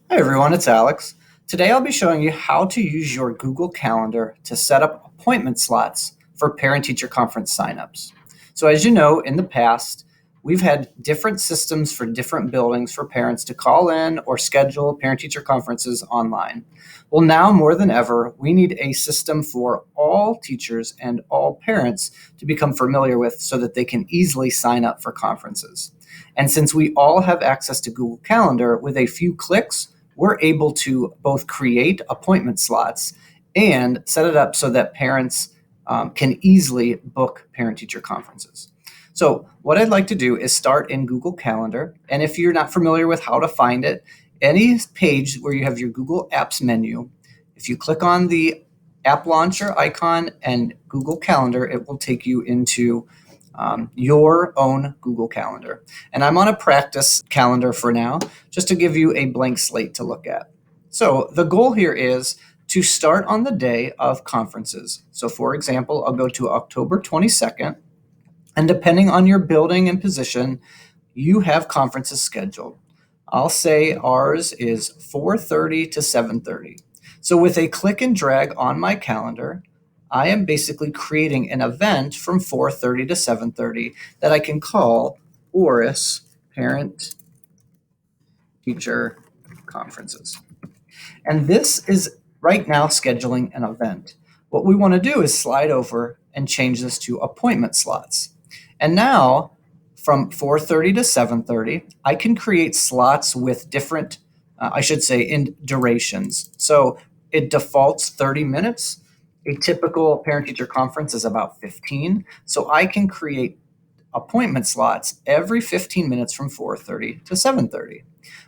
Hey everyone, it's Alex. Today I'll be showing you how to use your Google Calendar to set up appointment slots for parent-teacher conference signups. So as you know, in the past, we've had different systems for different buildings for parents to call in or schedule parent-teacher conferences online. Well, now more than ever, we need a system for all teachers and all parents to become familiar with so that they can easily sign up for conferences. And since we all have access to Google Calendar, with a few clicks, we're able to both create appointment slots and set it up so that parents can easily book parent-teacher conferences. So what I'd like to do is start in Google Calendar. And if you're not familiar with how to find it, any page where you have your Google Apps menu, if you click on the app launcher icon and Google Calendar, it will take you into your own Google Calendar. And I'm on a practice calendar for now, just to give you a blank slate to look at. So the goal here is to start on the day of conferences. So for example, I'll go to October 22nd, and depending on your building and position, you have conferences scheduled. I'll say ours is 4:30 to 7:30. So with a click and drag on my calendar, I am basically creating an event from 4:30 to 7:30 that I can call ORIS Parent Teacher Conferences. And this is right now scheduling an event. What we want to do is slide over and change this to appointment slots. And now from 4:30 to 7:30, I can create slots with different, I should say, in durations. So it defaults 30 minutes. A typical parent-teacher conference is about 15. So I can create appointment slots every 15 minutes from 4:30 to 7:30.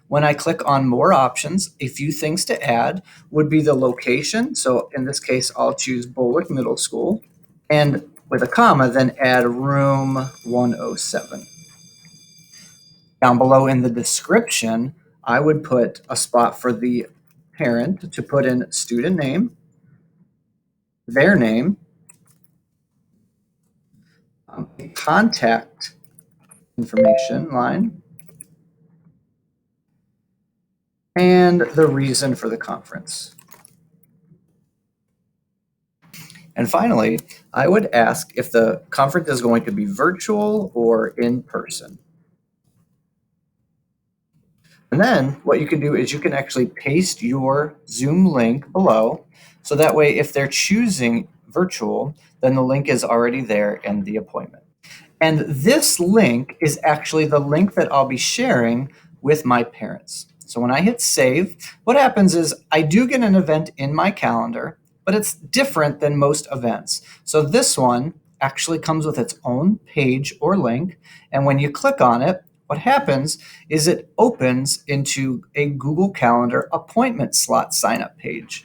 When I click on more options, a few things to add would be the location. So in this case, I'll choose Bulwick Middle School, and with a comma, then add room 107. Down below in the description, I would put a spot for the parent to put in student name, their name, contact information line, and the reason for the conference. And finally, I would ask if the conference is going to be virtual or in person. And then what you can do is you can actually paste your Zoom link below. So that way, if they're choosing virtual, then the link is already there in the appointment. And this link is actually the link that I'll be sharing with my parents. So when I hit save, what happens is I do get an event in my calendar, but it's different than most events. So this one actually comes with its own page or link. And when you click on it, what happens is it opens into a Google Calendar appointment slot sign-up page.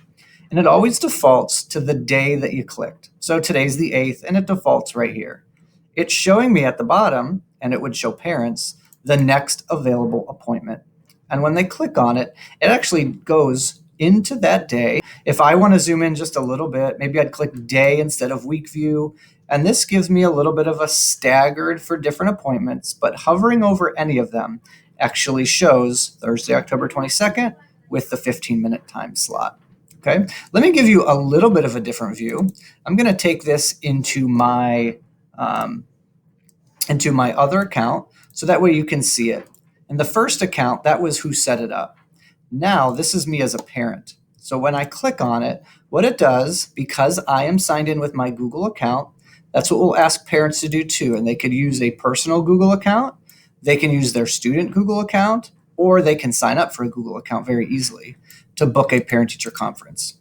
And it always defaults to the day that you clicked. So today's the 8th, and it defaults right here. It's showing me at the bottom, and it would show parents, the next available appointment. And when they click on it, it actually goes into that day. If I want to zoom in just a little bit, maybe I'd click day instead of week view. And this gives me a little bit of a staggered for different appointments, but hovering over any of them actually shows Thursday, October 22nd with the 15-minute time slot. Okay, let me give you a little bit of a different view. I'm going to take this into my other account so that way you can see it. In the first account, that was who set it up. Now this is me as a parent. So when I click on it, what it does, because I am signed in with my Google account, that's what we'll ask parents to do too. And they could use a personal Google account, they can use their student Google account, or they can sign up for a Google account very easily to book a parent-teacher conference.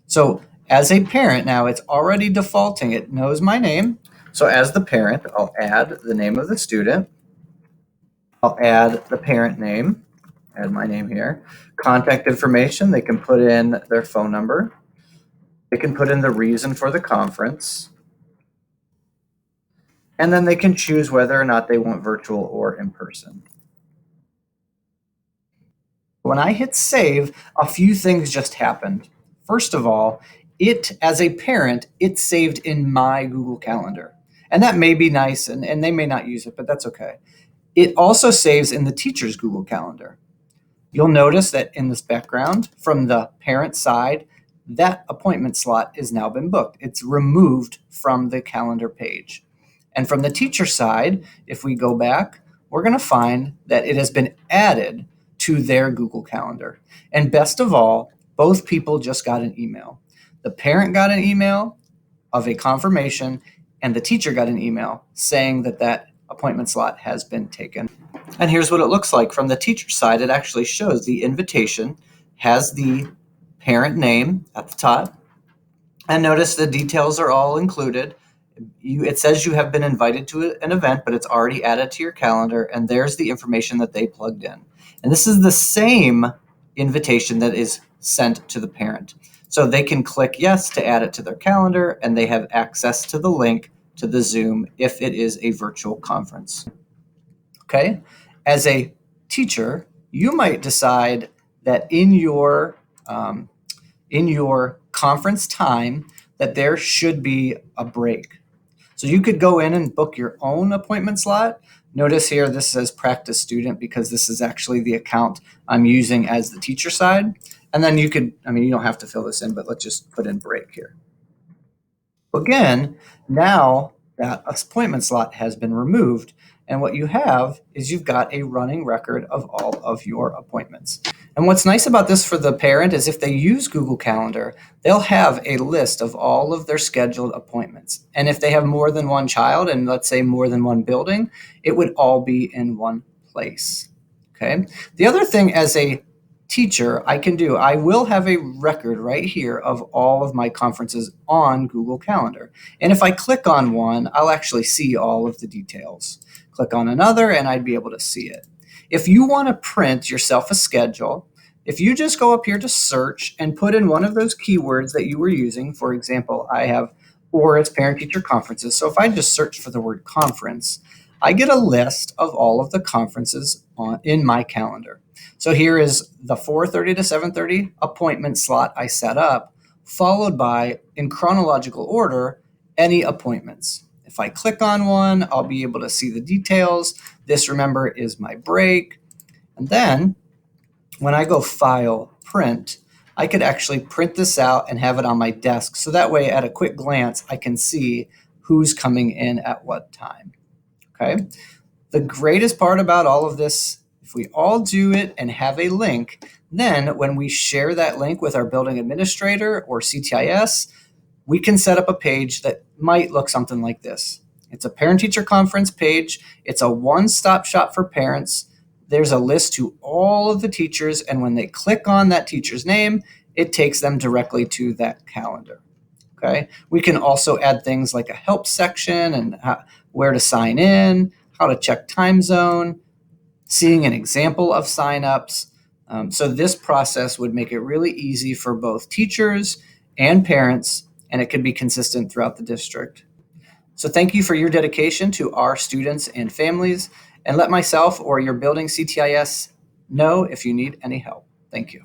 So as a parent now, it's already defaulting. It knows my name. So as the parent, I'll add the name of the student. I'll add the parent name, add my name here. Contact information, they can put in their phone number. They can put in the reason for the conference. And then they can choose whether or not they want virtual or in person. When I hit save, a few things just happened. First of all, as a parent, it's saved in my Google Calendar. And that may be nice, and they may not use it, but that's okay. It also saves in the teacher's Google Calendar. You'll notice that in this background, from the parent side, that appointment slot has now been booked. It's removed from the calendar page. And from the teacher side, if we go back, we're going to find that it has been added to their Google Calendar. And best of all, both people just got an email. The parent got an email of a confirmation, and the teacher got an email saying that that appointment slot has been taken. And here's what it looks like from the teacher side. It actually shows the invitation has the parent name at the top. And notice the details are all included. It says you have been invited to an event, but it's already added to your calendar, and there's the information that they plugged in. And this is the same invitation that is sent to the parent. So they can click yes to add it to their calendar, and they have access to the link to the Zoom if it is a virtual conference. Okay? As a teacher, you might decide that in your conference time that there should be a break. So you could go in and book your own appointment slot. Notice here this says practice student because this is actually the account I'm using as the teacher side. And then you could, you don't have to fill this in, but let's just put in break here. Again, now that appointment slot has been removed, and what you have is you've got a running record of all of your appointments. And what's nice about this for the parent is if they use Google Calendar, they'll have a list of all of their scheduled appointments. And if they have more than one child and let's say more than one building, it would all be in one place. Okay. The other thing as a teacher I can do, I will have a record right here of all of my conferences on Google Calendar. And if I click on one, I'll actually see all of the details. Click on another and I'd be able to see it. If you want to print yourself a schedule, if you just go up here to search and put in one of those keywords that you were using, for example, I have, or it's parent-teacher conferences. So if I just search for the word conference, I get a list of all of the conferences in my calendar. So here is the 4:30 to 7:30 appointment slot I set up, followed by, in chronological order, any appointments. If I click on one, I'll be able to see the details. This, remember, is my break. And then when I go File, Print, I could actually print this out and have it on my desk. So that way, at a quick glance, I can see who's coming in at what time. Okay. The greatest part about all of this, if we all do it and have a link, then when we share that link with our building administrator or CTIS, we can set up a page that might look something like this. It's a parent-teacher conference page. It's a one-stop shop for parents. There's a list to all of the teachers, and when they click on that teacher's name, it takes them directly to that calendar. Okay. We can also add things like a help section and where to sign in, how to check time zone, seeing an example of signups. So this process would make it really easy for both teachers and parents, and it could be consistent throughout the district. So thank you for your dedication to our students and families, and let myself or your building CTIS know if you need any help. Thank you.